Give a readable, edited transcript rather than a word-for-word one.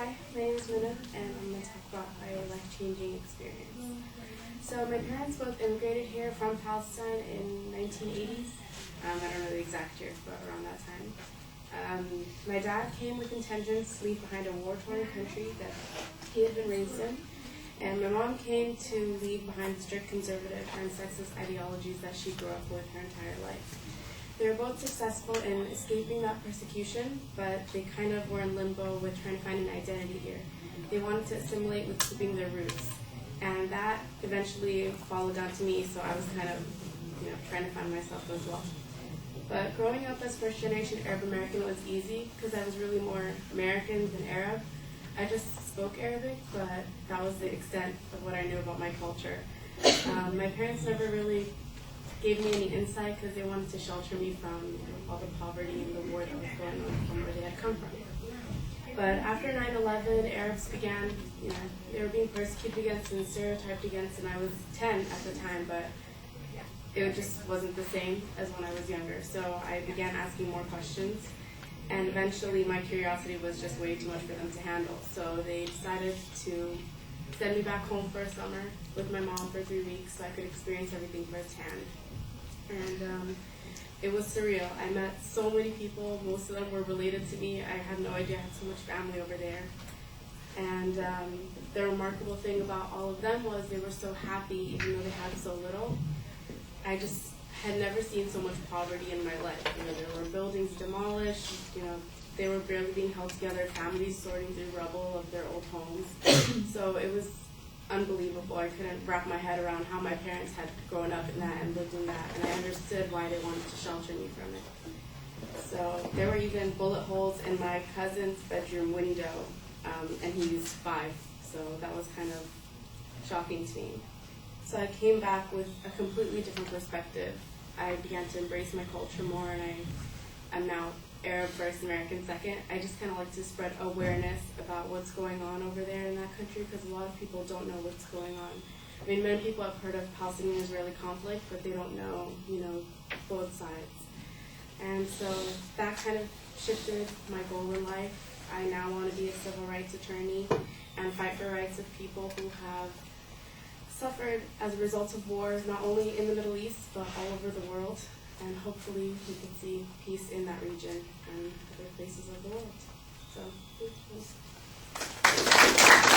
Hi, my name is Minna, and I'm going to talk about my life-changing experience. So my parents both immigrated here from Palestine in 1980s. I don't know the exact year, but around that time. My dad came with intentions to leave behind a war-torn country that he had been raised in, and my mom came to leave behind the strict conservative and sexist ideologies that she grew up with her entire life. They were both successful in escaping that persecution, but they kind of were in limbo with trying to find an identity here. They wanted to assimilate with keeping their roots, and that eventually followed down to me, so I was kind of, trying to find myself as well. But growing up as first-generation Arab American was easy because I was really more American than Arab. I just spoke Arabic, but that was the extent of what I knew about my culture. My parents never really gave me any insight because they wanted to shelter me from all the poverty and the war that was going on from where they had come from. But after 9/11, Arabs began, they were being persecuted against and stereotyped against, and I was 10 at the time, but it just wasn't the same as when I was younger. So I began asking more questions, and eventually my curiosity was just way too much for them to handle. So they decided to send me back home for a summer with my mom for 3 weeks so I could experience everything firsthand. And it was surreal. I met so many people. Most of them were related to me. I had no idea I had so much family over there. And the remarkable thing about all of them was they were so happy even though they had so little. I just had never seen so much poverty in my life. There were buildings demolished, they were barely being held together, families sorting through rubble of their old homes. So it was unbelievable. I couldn't wrap my head around how my parents had grown up in that and lived in that, and I understood why they wanted to shelter me from it. So there were even bullet holes in my cousin's bedroom window, and he used 5, so that was kind of shocking to me. So I came back with a completely different perspective. I began to embrace my culture more, and I'm now Arab first, American second. I just kind of like to spread awareness about what's going on over there in that country because a lot of people don't know what's going on. I mean, many people have heard of Palestinian-Israeli conflict, but they don't know, both sides. And so that kind of shifted my goal in life. I now want to be a civil rights attorney and fight for rights of people who have suffered as a result of wars, not only in the Middle East, but all over the world. And hopefully we can see peace in that region and other places of the world. So, thank you.